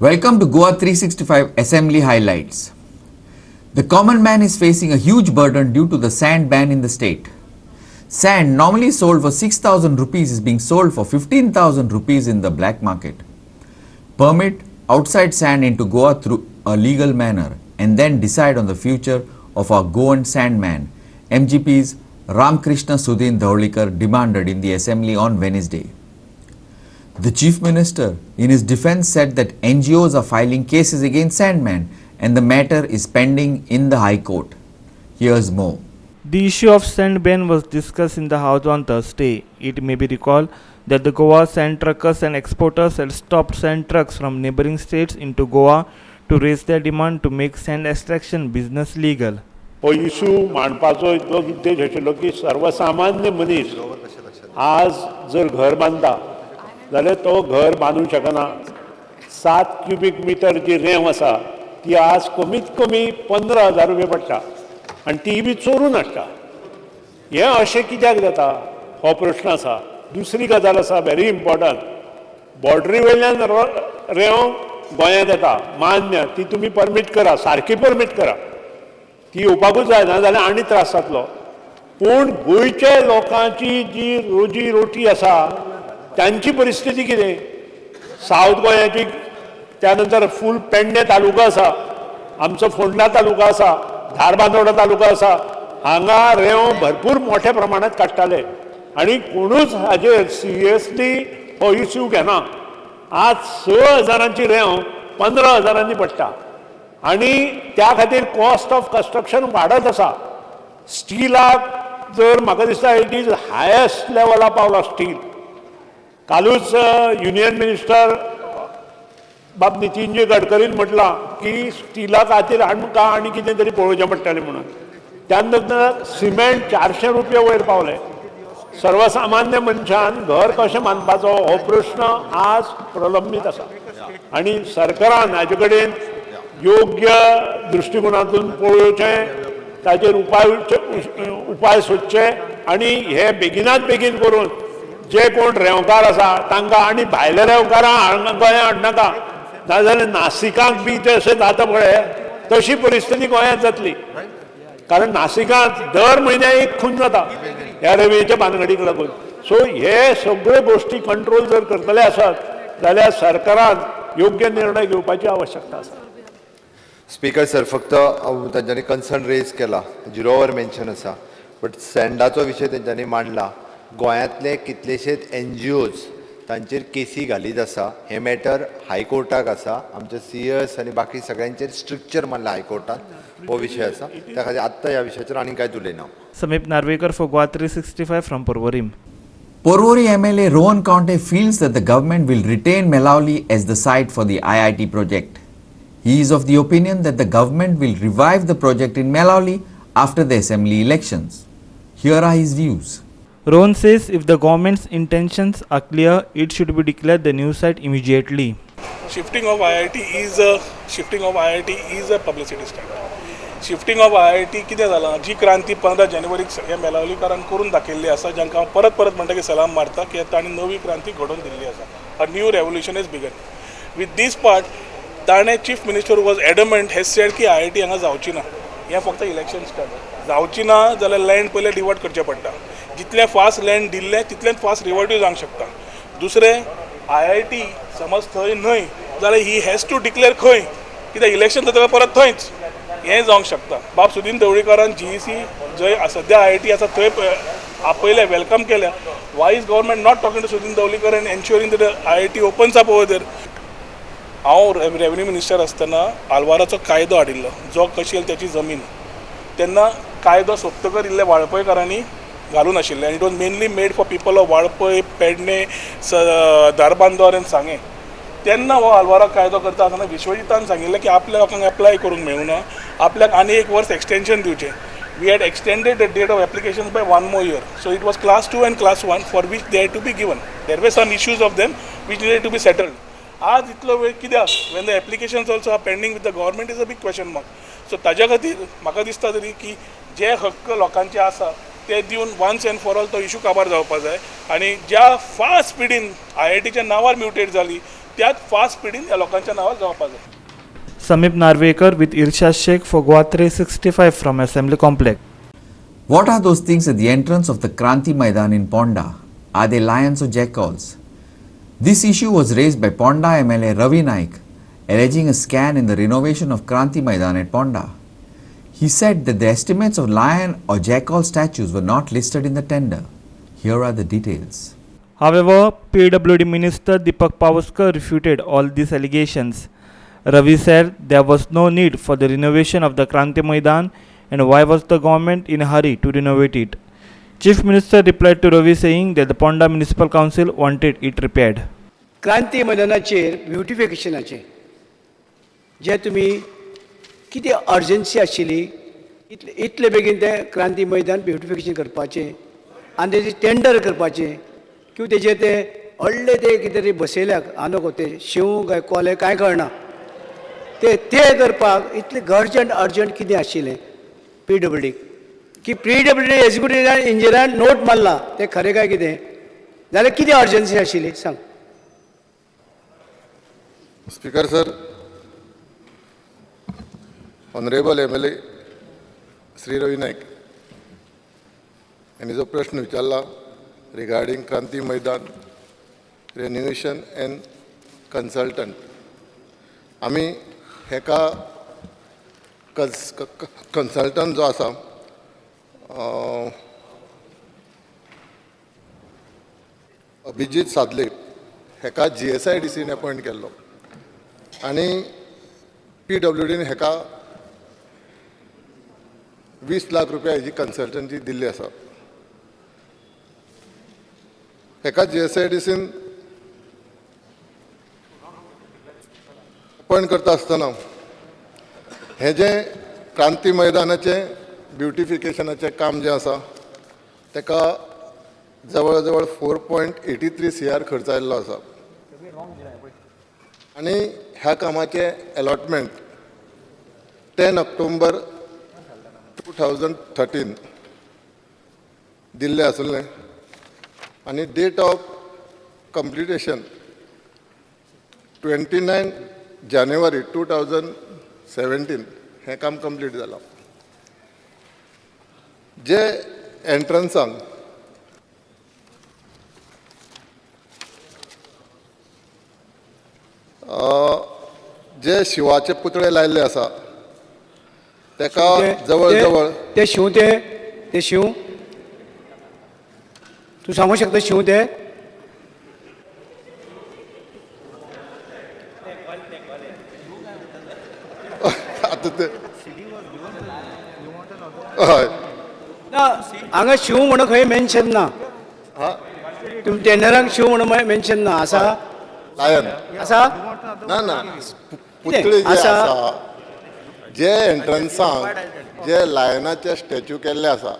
Welcome to Goa 365 Assembly Highlights. The common man is facing a huge burden due to the sand ban in the state. Sand normally sold for 6,000 rupees is being sold for 15,000 rupees in the black market. Permit outside sand into Goa through a legal manner and then decide on the future of our Goan sandman, MGP's Ramkrishna Sudhin Dhaulikar demanded in the assembly on Wednesday. The Chief Minister, in his defense, said that NGOs are filing cases against Sandman and the matter is pending in the High Court. Here's more. The issue of sand ban was discussed in the House on Thursday. It may be recalled that the Goa sand truckers and exporters had stopped sand trucks from neighboring states into Goa to raise their demand to make sand extraction business legal. हो issue मांडपाचो इतलो उद्देश आशिल्लो की सर्वसामान्य मनीस आज जर घर बांदता जाल्यार तो घर बांदूंक शकना. 7 क्युबिक मिटर जी रेंव आसा ती आज कमीत कमी 15,000 रुपये पडटा आनी ती बी चोरून हाडटा. हें अशें कित्याक जाता हो प्रश्न आसा. दुसरी गजाल आसा व्हेरी इम्पॉर्टंट. बॉर्डरी वयल्यान रेंव गोंयांत येता मान्य, ती तुमी परमीट करा, सारकी परमीट करा, ती येवपाकूच जायना जाल्यार आनी त्रास जातलो. पूण गोंयच्या लोकांची जी रोजी रोटी आसा त्यांची परिस्थिती कितें? सावथ गोंयाची, त्यानंतर फूल पेडणे तालुका आसा, आमचो फोंडा तालुका आसा, धारबांदोडा तालुका आसा, हांगा रेंव भरपूर मोठ्या प्रमाणात काडटाले आनी कोणूच हाजेर सिरियसली हो इश्यू घेना. आज 6,000ची रेंव 15,000नी पडटा आनी त्या खातीर कॉस्ट ऑफ कन्स्ट्रक्शन वाडत आसा. स्टिलाक जर म्हाका दिसता इट इज हायेस्ट लेवला पावला स्टील. कालूच युनियन मिनिस्टर बाब नितीनजी गडकरीन म्हटलां की स्टिला खातीर आमकां आनी कितें तरी पळोवचें पडटलें म्हणून. त्या नंतर सिमेंट 400 रुपया वयर पावले. सर्वसामान्य मनशान घर कशें बांदपाचो हो प्रश्न आज प्रलंबीत आसा आनी सरकारान हाजे कडेन योग्य दृश्टिकोनातून पळोवचें, ताचेर उपाय सोदचे आनी हे बेगिनात बेगीन करून जे कोण रेंवकार आसा तांकां आनी भायले रेंवकारां गोंयांत हाडनाका. नाजाल्यार नाशिकाक बी तशें जाता पळय तशी परिस्थिती गोंयांत जातली. कारण नाशिकांत दर म्हयन्याक एक खून जाता ह्या रेंवेच्या बांदगडीक लागून. सो हे सगळ्यो गोश्टी कंट्रोल जर करतले आसत जाल्यार सरकारान योग्य निर्णय घेवपाची आवश्यकता आसा. स्पीकर सर, फक्त तांच्यांनी कन्सर्न रेज केला, जिरोवर मेन्शन आसा, बट सँडाचो विशय तेंच्यांनी मांडला. गोंयांतले कितलेशेच NGOs तांचेर केसी घालीत आसा. हे मॅटर हायकोर्टाक आसा. आमचे CS आनी बाकी सगळ्यांचेर स्ट्रिक्चर मारला हायकोर्टान. हो विशय आसा, त्या खातीर आत्तां ह्या विशयाचेर आनी कांयच उलयना. Samip Narvekar for Goa 365 from Porvorim. Porvorim MLA Rohan Conte feels that the government will retain Melauli as the site for the IIT project. He is of the opinion that the government will revive the project in Melauli after the assembly elections. Here are his views. Rohan says if the government's intentions are clear, it should be declared the new site immediately. Shifting of IIT is a publicity stunt. Shifting of IIT कितें जालां, जी क्रांती 15 जानेवारीक सगळ्या मेलावलीकारांक करून दाखयल्ली आसा, जांकां हांव परत म्हणटा की सलाम मारता की तांणी नवी क्रांती घडोवन दिल्ली आसा. A new revolution is begun. With this part ताणें chief minister was adamant has said की IIT हांगा जावची ना. हें फक्त इलेक्शन स्टार्ट जावची ना जाल्यार लँड पयलें डिवॉट करचें पडटा. जितलें फास्ट लँड दिल्लें तितलेंच फास्ट रिवॉर्टूय जावंक शकता. दुसरें, IIT समज थंय न्हय जाल्यार ही हॅज टू डिक्लेअर खंय, कित्याक इलेक्शन जाता परत थंयच हें जावंक शकता. बाब सुदीन ढवळीकरान GEC जंय सद्या IIT आसा थंय आपयलें, वेलकम केल्या. Why is government not talking to Sudin Dhavalikar and ensuring that IIT opens up over there. हांव रेव्हेन्यू मिनिस्टर आसतना आल्वाराचो कायदो हाडिल्लो, जो कशी त्याची जमीन, तेन्ना कायदो सोंपतकर इल्ले वाळपयकारांनी घालून आशिल्ले. आनी it was mainly made for people of Valpoi, Pernem, Dharbandora आनी सांगे. तेन्ना हो आल्वारा कायदो करता आसतना विश्वजितान सांगिल्लें की आपल्या लोकांक एप्लाय करूंक मेळूना, आपल्याक आनी 1 वर्स एक्सटेंशन दिवचें. We had extended the date of application by 1 more year. So it was class 2 and class 1 for which they had to be given. There were some issues of them which needed to be settled. आज इतलो वेळ कित्याक? when the applications also are pending with the government is a big question mark. So ताज्या खातीर म्हाका दिसता तरी की जे हक्क लोकांचे आसा ते दिवन वन्स एंड फॉर ऑल तो इशू काबार जावपाक जाय. आनी ज्या फास्ट स्पिडीन IITच्या नांवार म्युटेट जाली त्याच फास्ट स्पिडीन ह्या लोकांच्या नावार जावपाक जाय. Samip Narvekar with Irshad Sheikh for Goa 365 from Assembly Complex. What are those things at the entrance of the Kranti Maidan in Ponda? Are they lions or jackals? This issue was raised by Ponda MLA Ravi Naik, alleging a scan in the renovation of Kranti Maidan at Ponda. He said that the estimates of lion or jackal statues were not listed in the tender. Here are the details. However, PWD Minister Deepak Pavaskar refuted all these allegations. Ravi said there was no need for the renovation of the Kranti Maidan and why was the government in a hurry to renovate it. Chief Minister replied to Ravi saying that the Ponda Municipal Council wanted it repaired. क्रांती मैदानाचेर ब्युटिफिकेशनाचेर जे तुमी कितें urgency आशिल्ली इतले बेगीन तें Kranti Maidan beautification करपाचें आनी तेजें टेंडर करपाचें किंवा तेजेर ते व्हडले ते कितें तरी बसयल्याक आनो ते शिव काय कोले कांय कळना ते करपाक इतले अर्जंट कितें आशिल्लें PWD की PWD एक्झिक्युटिव्ह इंजिनियरान नोट मारला ते खरें काय कितें जाल्यार कितें अर्जन्सी आशिल्ली सांग. Speaker sir, honourable MLA Shri Ravi Naik यांनी जो प्रश्न विचारला regarding Kranti Maidan रेन्युएशन end consultant, आम्ही हेका कन्सल्टंट जो आसा अभिजीत सादले हेका GSIDCन अपॉइंट केल्लो आनी PWDन हेका 20 लाख रुपया हेजी कन्सल्टन्सी दिल्ली आसा. हेका GSIDCन अपॉइंट करता आसतना हे जे क्रांती मैदानाचें ब्युटिफिकेशनाचें काम जें आसा तेका जवळ जवळ 4.83 CR खर्च आयिल्लो आसा आनी ह्या कामाचें अलॉटमेंट 10 ऑक्टोबर 2013 दिल्लें आसुल्लें आनी डेट ऑफ कंप्लिटेशन 29 जानेवारी 2017 हें काम कंप्लीट जालां. जे एंट्रन्सांक जे शिवाचे पुतळे लायल्ले आसा तेका जवळ जवळ ते शिव तूं सांगू शकता शिव ते आतां ते हय ना हांगा शिव म्हणून खंय मेन्शन ना. तुमी टेंडरांक शिव म्हणून मेन्शन ना. आसा लायन आसा ना ना पुतळे जे आसा. आसा जे एंट्रन्सांक जे लायनाचे स्टॅच्यू केल्ले आसा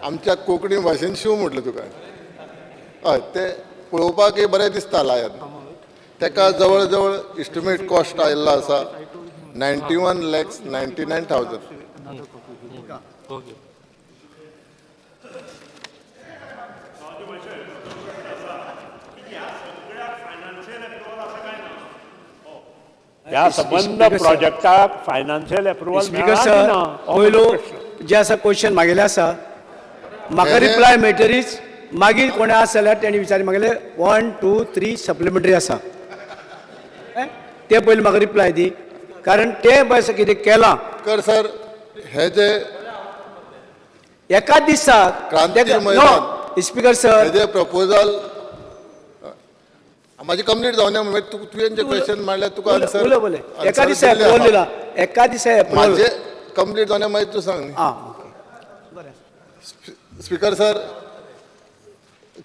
आमच्या कोंकणी भाशेन शिव म्हटलें तुका हय ते पळोवपाकय बरें दिसता लायन. तेका जवळ जवळ इस्टिमेट कॉस्ट आयिल्लो आसा 91,99,000. ह्या संबंध प्रोजेक्टाक फायनान्शियल अप्रुवल स्पीकर सर पयलो जे आसा क्वेश्चन मागेले आसा म्हाका रिप्लाय मेळटरीच मागीर कोणी आसा जाल्यार तेणी विचारी मागले 1, 2, 3 सप्लिमेंटरी आसा ते पयलीं म्हाका रिप्लाय दी कारण ते बस कितें केलां कर सर हे जे एकाच दिसाक क्रांती मैदान स्पीकर सर हे जे प्रपोजल माझी कंप्लीट जावना म्हणजे तुवें जे क्वेश्चन मारले तुका आन्सर उलय बोले एका दिसा अप्रुवल दिला एका दिसा अप्रुवल माझे कंप्लीट जावना मागीर तूं सांग. स्पीकर सर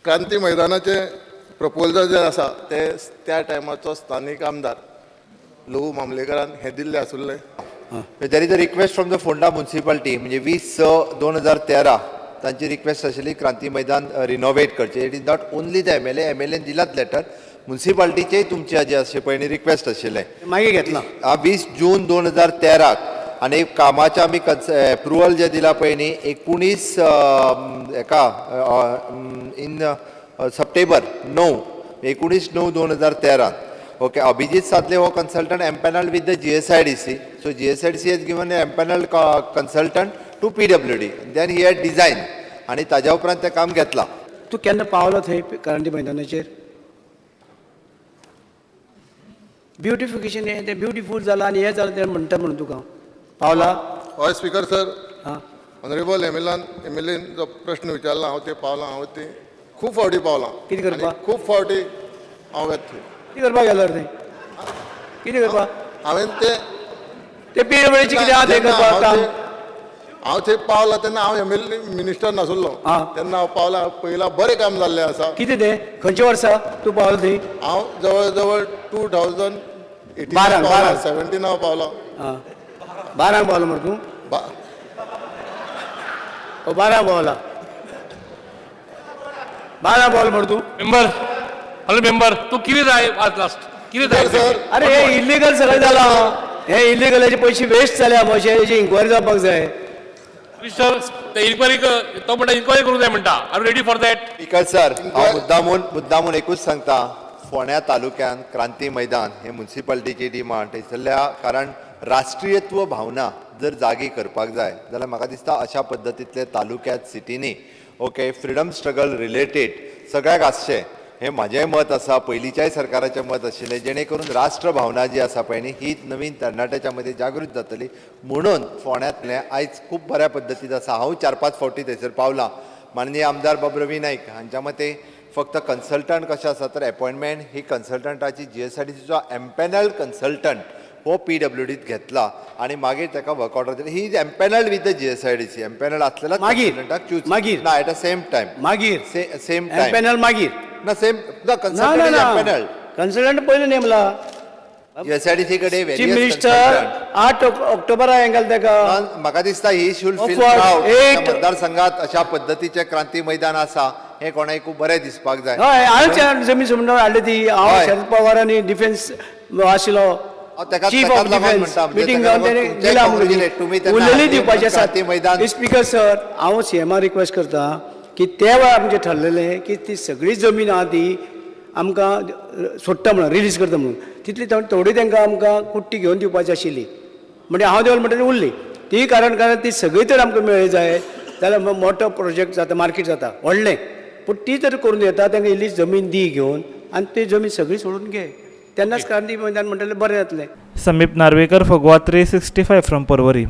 क्रांती मैदानाचे प्रपोजल जे आसा ते त्या टायमाचो स्थानीक आमदार लहू मामलेकरान हे दिल्ले आसुल्ले. There is a request from the Ponda municipality म्हणजे 20/6/2013 तांची रिक्वेस्ट आशिल्ली क्रांती मैदान रिनोवेट करचे. It is not only the एमएलएन दिलात लेटर म्युन्सिपालिटीचेय तुमचे जे अशें पळय रिक्वेस्ट आशिल्लें मागीर घेतला 20 जून 2013 आनी कामाचें आमी एप्रुवल जे दिला पळय न्ही 19 इन सप्टेंबर 9 19/9/2013 ओके अभिजीत सादले हो consultant empaneled with the GSIDC. So GSIDC has given an empaneled consultant to PWD. Then he had designed आणि ताज्या उपरांत ते काम घेतला. तूं केन्ना पावलो थंय क्रांती मैदानाचेर? ब्युटिफिकेशन हें तें ब्युटिफूल जालां आनी हें जालां तें म्हणटा म्हणून तुका पावला? हय स्पीकर सर, हां ऑनरेबल एमएलएन जो प्रश्न विचारला हांव ते पावलां. हांव ते खूब फावटी पावलां. कितें करपाक? आनी खूब फावटी हांव येता थंय. कितें करपाक गेलो रे थंय? कितें करपाक? हांवें ते ते PWDचें कितें आहा तें करपाक काम? हांव थंय पावला तेन्ना हांव एमएलए मिनिस्टर नासुल्लो. आं. तेन्ना हांव पावला पयला बरें काम जाल्लें आसा. कितें तें? खंयच्या वर्सा तूं पावलो थंय? हांव जवळ जवळ 2018 बारांक. 17 हांव पावलो. आं 12 पावलो मरे तूं? 12 पावला. 12 पावलो मरे तूं? मेंबर हॅलो मेंबर तू किती जाय आज लास्ट किती जाय सर अरे हे इल्लिगल सगळें जालां. हे इल्लिगलाचे पयशे वेस्ट जाल्या अशें हेची इन्क्वायरी जावपाक जाय. सर ते इन्क्वायरी तो म्हणटा इन्क्वायरी करूंक जाय म्हणटा are ready for that. Speaker sir हांव मुद्दामून एकूच सांगता फोंड्या तालुक्यात क्रांती मैदान हे म्युन्सिपालिटीची डिमांड थंयसरल्या कारण राष्ट्रीयत्व भावना जर जागी करपाक जाय जाल्यार म्हाका दिसता अशा पद्दतींतले तालुक्यात सिटींनी ओके फ्रिडम स्ट्रगल रिलेटेड सगळ्याक आसचें हें म्हाजेंय मत आसा. पयलींच्याय सरकाराचें मत आशिल्लें जेणे करून राष्ट्र भावना जी आसा पळय न्ही ही नवीन तरणाट्याच्या मदीं जागृत जातली म्हणून फोंड्यांतलें आयज खूब बऱ्या पद्दतीन आसा. हांव 4-5 फावटी थंयसर पावलां. माननीय आमदार बाबरवी नायक हांच्या मते फक्त कन्सल्टंट कशें आसा तर अपॉयंटमेंट ही कन्सल्टंटाची GSIDCचो एम्पॅनल्ड कन्सल्टंट हो PWDत घेतला आणि मागीर ताका वर्क ऑर्डर दिली. He is empanelled with the GSIDC. Empanelled आसलेला कन्सल्टंटाक चूज मागीर ना एट अ सेम टायम मागीर सेम टायम पॅनल मागीर ना सेम ना ना कन्सल्टंट इज एम्पॅनल्ड. कन्सल्टंट पयलीं नेमला. GSIDC कडेन चीफ वेरियस मिनिस्टर 8 ऑक्टोबरा हेंगेल ताका. म्हाका दिसता ही शूड फील Offered प्राउड. 8 मतदारसंघात अशा पद्दतीचे क्रांती मैदान आसा हे कोणाय खूब बरें दिसपाक जाय. हय हांवें जमीन समजून हाडली ती. हांव हय. शरद पवारांनी डिफेन्स आशिल्लो चीफ ऑफ डिफेन्स मिटींग जावन तेणे दिला उरलेली दिवपाची आसा. स्पीकर सर हांव CMाक रिक्वेस्ट करता की त्या वेळार आमचें ठरलेलें की ती सगळी जमीन आहा ती आमकां सोडटा म्हणून रिलीज करता म्हणून तितली थोडी तांकां आमकां कुट्टी घेवन दिवपाची आशिल्ली. म्हणजे हांव देवल म्हणटा ती उरली ती कारण ती सगळी तर आमकां मेळ्ळी जाय जाल्यार मोठो प्रोजेक्ट जाता मार्केट जाता व्हडलें. पूण ती तर करून येता तांकां इल्ली जमीन दी घेवन आनी ती जमीन सगळी सोडून घे तेन्नाच क्रांती मैदान म्हणटलें बरें जातलें. समीप Narvekar for Goa 365 from Porvorim.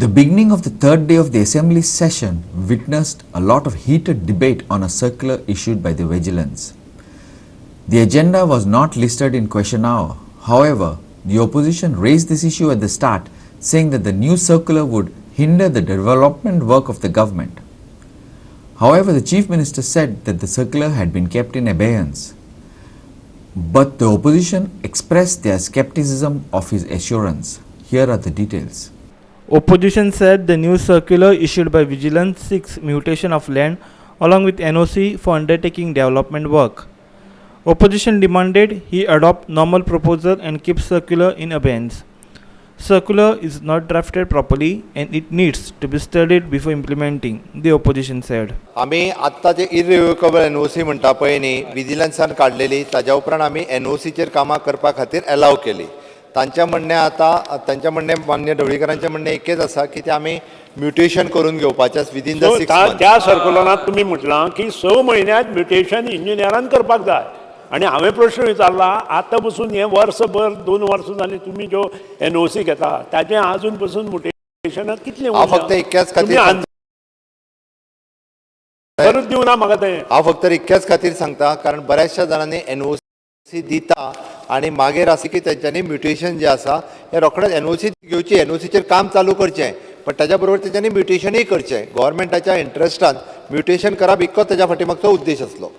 The beginning of the third day of the Assembly session witnessed a lot of heated debate on a circular issued by the vigilance. The agenda was not listed in question hour. However, the opposition raised this issue at the start, saying that the new circular would hinder the development work of the government. However, the Chief Minister said that the circular had been kept in abeyance. But the opposition expressed their skepticism of his assurance. Here are the details. Opposition said the new circular issued by Vigilance seeks mutation of land along with NOC for undertaking development work. Opposition demanded he adopt normal proposal and keep circular in abeyance. Circular is not drafted properly and it needs to be studied before implementing, the opposition said. आमी आत्ता जे इरिव्होकेबल NOC म्हणटा पळय न्ही विजिलन्सान काडलेली ताज्या उपरांत आमी NOCचेर कामां करपा खातीर एलाव केली. तांचें म्हणणें मान्य ढवळीकरांचें म्हणणें एकच आसा की ते आमी म्युटेशन करून घेवपाचें विदीन द 6 मंथ्स. त्या सर्कुलरांत तुम्ही म्हटलां की 6 म्हयन्यांत म्युटेशन इंजिनियरान करपाक जाय आणि हांवें प्रश्न विचारला आतां पसून हे वर्सभर 2 वर्सां जालीं तुमी ज्यो NOC घेता ताचें आजून पसून म्युटेशन कितलें हांव फक्त इतक्याच खातीर करूच दिवना म्हाका तें. हांव फक्त इतक्याच खातीर सांगता कारण बऱ्याचशा जाणांनी NOC दिता आणि मागीर अशें की तेंच्यांनी म्युटेशन जें आसा हें रोखडेंच NOC घेवची NOCचेर काम चालू करचें पण ताच्या बरोबर तेंच्यांनी म्युटेशनय करचें. गव्हर्मेंटाच्या इंट्रस्टान म्युटेशन करप इतको ताच्या फाटीमागचो उद्देश आसलो.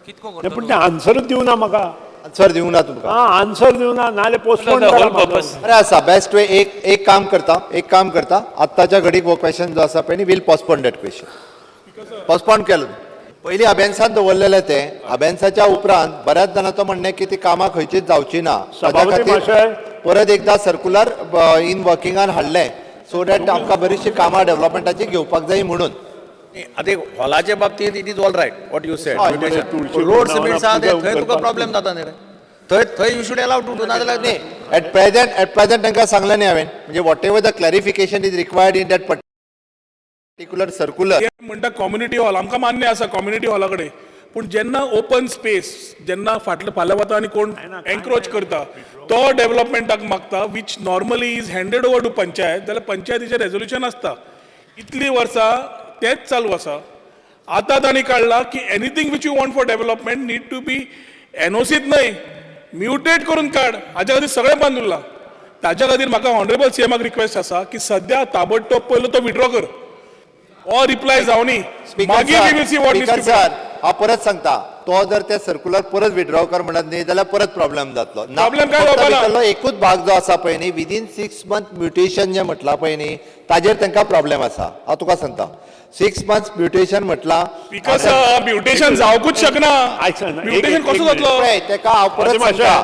पण ते आन्सरूच दिवना म्हाका. आन्सर दिवना तुमकां. आन्सर दिवना नाल्यार पोस्टपोन बरें आसा बेस्ट वे एक काम करता आत्ताच्या घडीक हो क्वेश्चन जो आसा पळय न्ही we'll postpone that question postpone केलो. पयलीं अबेन्सान दवरलेलें तें अबेन्साच्या उपरांत बऱ्याच जाणांचो म्हणणें की ती कामां खंयचीच जावची ना परत एकदा सर्कुलर इन वर्किंगान हाडलें सो दॅट आमकां बरीचशी कामां डेव्हलपमेंटाची घेवपाक जाय म्हणून. आतां हॉलाच्या बाबतींत it is all right what you said हय, म्हणजे तुळशी रोड वृंदावनात सिमेंट्स आहा पूजा थंय तुका करपाक प्रॉब्लेम जाता न्ही रे थंय थंय you should allow to do नाजाल्यार न्ही एट प्रेझेंट तांकां सांगलें न्ही हांवें म्हणजे whatever the clarification is required in that particular circular. ते म्हणटा कम्युनिटी हॉल आमकां मान्य आसा कम्युनिटी हॉला कडेन पूण जेन्ना ओपन स्पेस जेन्ना फाल्यां वता आनी कोण एन्क्रोच करता तो डेव्हलपमेंटाक मागता which normally is handed over to panchayat जाल्यार पंचायतीचें रेजोल्युशन आसता इतलीं वर्सां तेंच चालू आसा. आतां तांणी काडला की anything which you want for development need to be एनओसीत न्हय म्युटेट करून काड हाच्या खातीर सगळें बंद उरलां. ताच्या खातीर म्हाका ऑनरेबल सीएमाक रिक्वेस्ट आसा की सद्या ताबडतोब पयलो तो विड्रॉ कर ऑर रिप्लाय जावनी मागीर we will see what is speaker sir हांव परत सांगता तो जर ते सर्क्युलर परत विड्रॉ कर म्हणत न्ही जाल्यार परत प्रॉब्लेम जातलो. Problem काय फक्त जावपाना? भितरलो एकूच भाग जो आसा पळय न्ही विदीन 6 months म्युटेशन जें म्हटलां पळय न्ही ताजेर तांकां प्रॉब्लेम आसा. हांव तुका सांगता 6 months म्युटेशन म्हटलां बिकॉज म्युटेशन जावकूच शकना म्युटेशन कसो जातलो पळय तेका हांव परत सांगता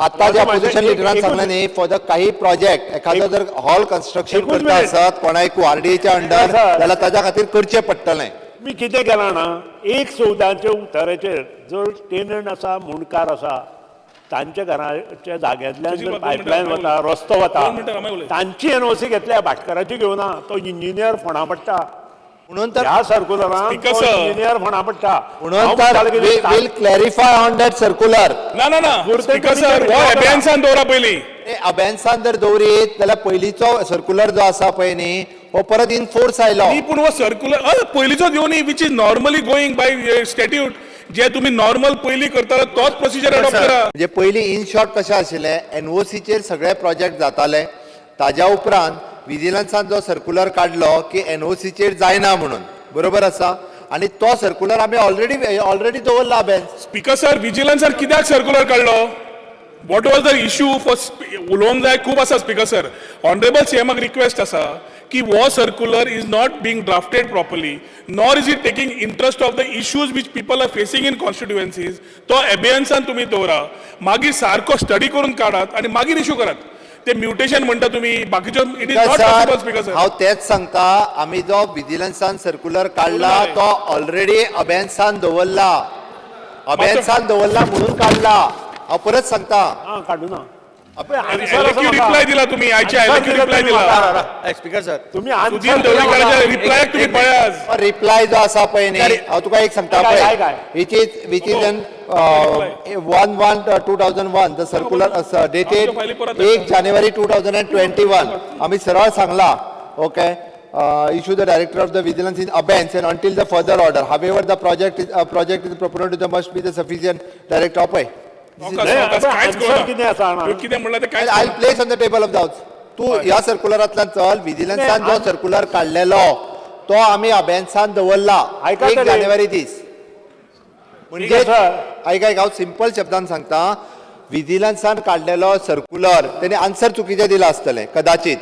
आता ज्या पोझिशन लिडरान सांगलें न्ही फॉर द काही प्रोजेक्ट एखादो जर हॉल कन्स्ट्रक्शन एकूच करता मिनिट. आसत कोणाय QRDच्या अंडर सर. जाल्यार ताच्या खातीर करचें पडटलें. मी कितें केलां ना एक सौदाच्या उताराचेर जर टेनंट आसा मुणकार आसा तांच्या घराच्या जाग्यांतल्यान जर पायपलायन वता रस्तो वता तांची एनओसी घेतल्या भाटकाराची घेवना तो इंजिनियर फोंडा पडटा म्हणून तर ह्या सर्क्युलरान Speaker तो sir. इंजिनियर फोंडा पडटा म्हणून तर will clarify on that circular. ना ना ना स्पीकर सर हो एबियन्सान दवरा पयलीं अबेन्सान जर दवरीत जाल्यार पयलींचो सर्क्युलर जो आसा पळय न्ही हो परत इन फोर्स आयलो. न्ही पूण हो सर्क्युलर पयलींचो दिवन which is normally going by statute जे तुमी नॉर्मल पयलीं करतालो तोच प्रोसिजर अडॉप्ट करा. म्हणजे पयलीं इन शॉर्ट कशें आशिल्लें एनओसीचेर सगळे प्रोजेक्ट जाताले ताज्या उपरांत विजिलन्सान जो सर्क्युलर काडलो की एनओसीचेर जायना म्हणून बरोबर आसा आनी तो सर्क्युलर आमी ऑलरेडी दवरला बेन्स. स्पीकर सर विजिलन्सान कित्याक सर्क्युलर काडलो what was the issue for उलोवंक जाय खूब आसा स्पीकर सर ऑनरेबल सीएमाक रिक्वेस्ट आसा की वो circular is not being drafted properly nor is it taking interest of the issues which people are facing in constituencies तो एबियन्सान तुमी दवरा मागीर सारको स्टडी करून काडात आनी मागीर इश्यू करात. ते म्युटेशन म्हणटा तुम्ही बाकीच्यो it is not possible speaker sir. हांव तेच सांगता आमी जो विजिलन्सान सर्क्युलर काडला तो ऑलरेडी अबेन्सान दवरला म्हणून काडला. हांव परत सांगता हां काडू ना रिप्लाय दिला तुम्ही आयच्या रिप्लाय दिला स्पीकर सर तुम्ही सुदीन दवरीकराच्या रिप्लाय तुम्ही पळयात रिप्लाय जो आसा पळय न्ही हांव तुका एक सांगता काय? पळय which is an 1/1/2001 the circular dated 1 January 2021 आमी सरळ सांगला okay issue the director of the vigilance in abeyance and until the further order. However, the project is proponent to the must be the sufficient direct opay. कितें म्हणला ते काय I'll place on the table of the house. तू ह्या सर्क्युलरांतल्यान चल विजिलन्सान जो circular काडलेलो तो आमी अबेन्सान दवरला 1 जानेवारी दीस. म्हणजे ऐक हांव सिंपल शब्दान सांगता विजिलन्सान काडलेलो सर्क्युलर तेणे आन्सर चुकीचें दिला आसतलें कदाचित.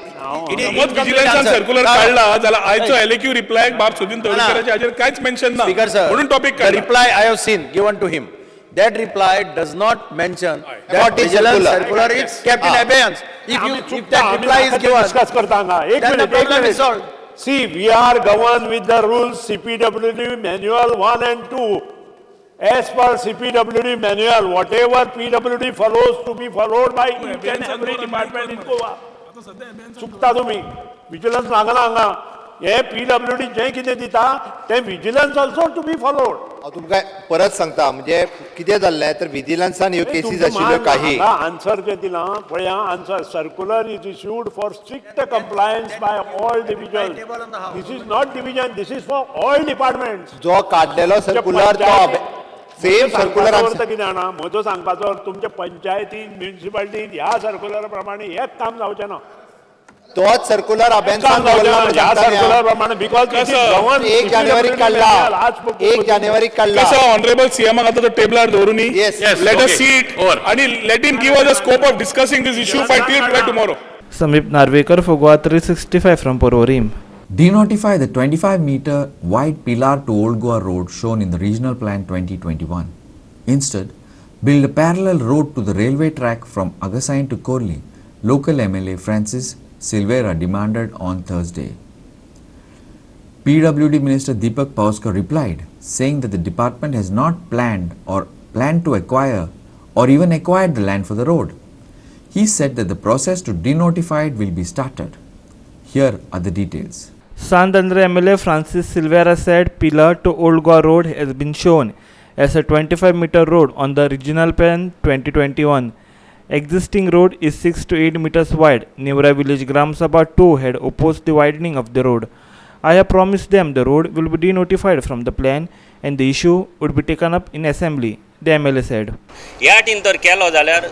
विजिलन्सान सर्क्युलर काढला जाल्यार आयचो एलक्यू रिप्लाय बाब सुदीन दवरीकराच्या हाजेर कांयच मेन्शन ना म्हणून topic the reply I have seen given to him that reply does not mention that vigilance circular is kept in abeyance. If that reply is given discuss करता हांगा एक then the minute problem is solved. See, we are governed with the rules CPWD manual 1 and 2. As per CPWD manual, whatever PWD follows to be followed by each and every department in Goa. चुकता तुम्ही vigilance मागना हांगा हे PWD जे कितें दिता ते vigilance also to be followed. हांव तुमकां परत सांगता म्हणजे कितें जाल्लें तर विजिलन्सान ह्यो केसीस आशिल्ल्यो काही आन्सर जे दिला पळया answer circular is issued for strict compliance by all division. This is not division this is for all departments. जो काडलेलो सर्क्युलर तो सेम सर्क्युलर कितें जाणा म्हजो सांगपाचो तुमच्या पंचायतीन म्युनिसिपालिटीन ह्या सर्क्युलर प्रमाणे एक काम जावचें ना. तोच सर्क्युलर अबेन्सान दवरला ह्या सर्क्युलर प्रमाणे बिकॉज 1 जानेवारी काडला 1 जानेवारी काडला. कसं ऑनरेबल सीएमाक आता तो टेबलार दवरून Yes. Let us see it आणि let him give us the scope of discussing this issue by till tomorrow. Samip Narvekar for Goa 365 from Porvorim. Denotify the 25-meter wide Pilar to Old Goa Road shown in the Regional Plan 2021. Instead, build a parallel road to the railway track from Agasain to Korli, local MLA Francis Silvera demanded on Thursday. PWD Minister Deepak Pavaskar replied, saying that the department has not planned to acquire or even acquired the land for the road. He said that the process to denotify it will be started. Here are the details. Sandandra MLA Francis Silvera said Pillar to Old Goa Road has been shown as a 25-meter road on the Regional Plan 2021. Existing road is 6 to 8 meters wide. Nevra Village Gram Sabha 2 had opposed the widening of the road. I have promised them the road will be denotified from the plan and the issue would be taken up in assembly, the MLA said. ह्या वाटेन तर केलो जाल्यार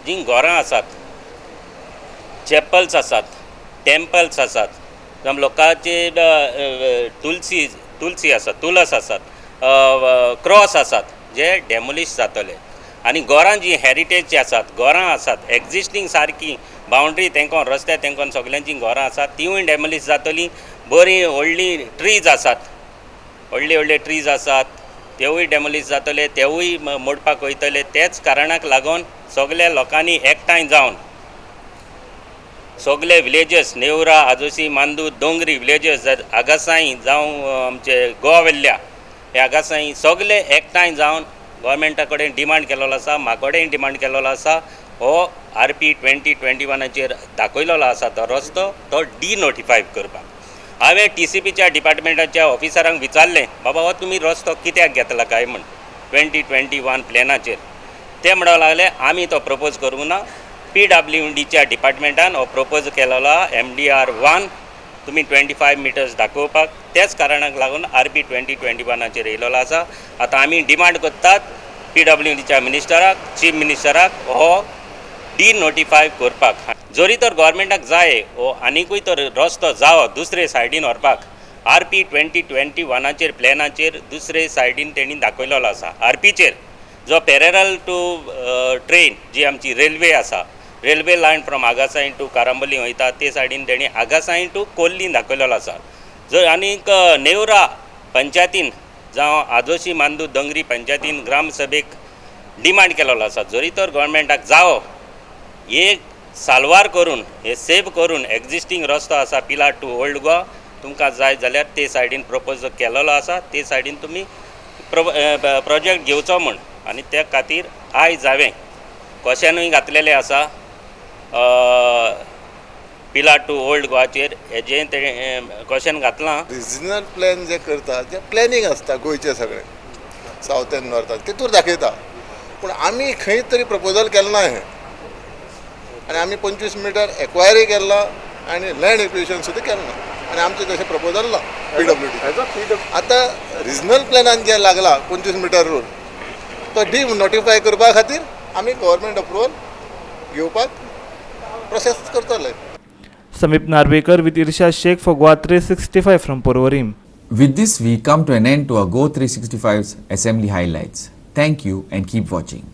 जीं घरां आसात, चॅपल्स आसात, temples आसात, जावं लोकांचे तुलसी आसात, तुळस आसात, क्रॉस आसात, जे डेमोलिश जातले. आनी घरां जीं हेरिटेजची आसात, घरां आसात, एक्झिस्टींग सारकी बाउंड्री तेंकोन रस्ते तेंकोन सगल्यांची घरां आसात, तिवूय डेमोलिश जातली. बरी व्हडली ट्रीज आसात, व्हडले ट्रीज आसात, तेवूय डेमोलिश जातले, तेवूय मोडपाक वयतले. तेच कारणाक लागून सगल्या लोकांनी एकठांय जावन सगळे विलेजेस, नेवरा, आजोशी, मांदूर, दोंगरी विलेजेस, आगासाई जावं आमचे गोवा वेल्ल्या हे आगासाई सगळे एकठांय जावन गव्हर्मेंटा कडेन डिमांड केलेलो आसा, म्हाकोडेय डिमांड केलेलो आसा. हो RP 2021 दाखयलेलो आसा तो रस्तो तो डिनोटिफाय करपाक. हांवें TCPच्या डिपार्टमेंटाच्या ऑफिसरांक विचारलें, बाबा हो तुमी रस्तो कित्याक घेतला काय म्हण 2021 प्लॅनाचेर. ते म्हणूंक लागले आमी तो प्रपोज करूंक ना. PWDच्या डिपार्टमेंटान हो प्रपोज केलेलो MDR 1 तुमी 25 मिटर्स दाखोवपाक. त्याच कारणाक लागून RP 2021 येयलेलो आसा. आतां आमी डिमांड करतात PWDच्या मिनिस्टराक, चीफ मिनिस्टराक हो डिनोटिफाय करपाक. जरी तर गव्हर्मेंटाक जाय हो आनीकूय तर रस्तो जावो दुसरे सायडीन व्हरपाक, RP 2021 प्लॅनाचेर दुसरे सायडीन तेणी दाखयलेलो आसा. RPचेर जो पॅरल टू ट्रेन जी आमची रेल्वे आसा, रेल्वे लायन फ्रॉम आगासाई टू कारांबोली वयता ते सायडीन तेणी आगासाई टू कोल्लीन दाखयलेलो आसा. जर आनीक नेवरा पंचायतीन जावं आजोशी, मांदूर, दोंगरी पंचायतीन ग्रामसभेक डिमांड केलेलो आसा. जरी तर गव्हर्मेंटाक जावो हे साल्वार करून, हे सेव करून एक्झिस्टींग रस्तो आसा पिलार टू ओल्ड गोवा, तुमकां जाय जाल्यार ते सायडीन प्रपोज केलेलो आसा, ते सायडीन तुमी प्रोजेक्ट घेवचो म्हण. आनी त्या खातीर आयज हांवें क्वेशनूय घातलेलें आसा पिलार टू ओल्ड गोवाचेर. हेजें तें क्वेशन घातलां. रिजनल प्लॅन जे करता जे प्लॅनिंग आसता गोंयचें सगळें सावथ एंड नॉर्थान तितूर दाखयता. पूण आमी खंय तरी प्रपोजल केलें ना हें, आनी आमी 25 मिटर एक्वायरी केला आनी लँड एक्विजिशन सुद्दां केलें ना, आनी आमचें तशें प्रपोजल ना PWD. आतां रिजनल प्लॅनान जें लागला 25 मिटर रोड तो डिनोटिफाय करपा खातीर आमी गव्हर्मेंट अप्रुवल घेवपाक प्रोसेस करतले. Samip Narvekar with Irshad Sheikh for Goa 365 from Porvorim. With this, we come to an end to our Go 365's assembly highlights. Thank you and keep watching.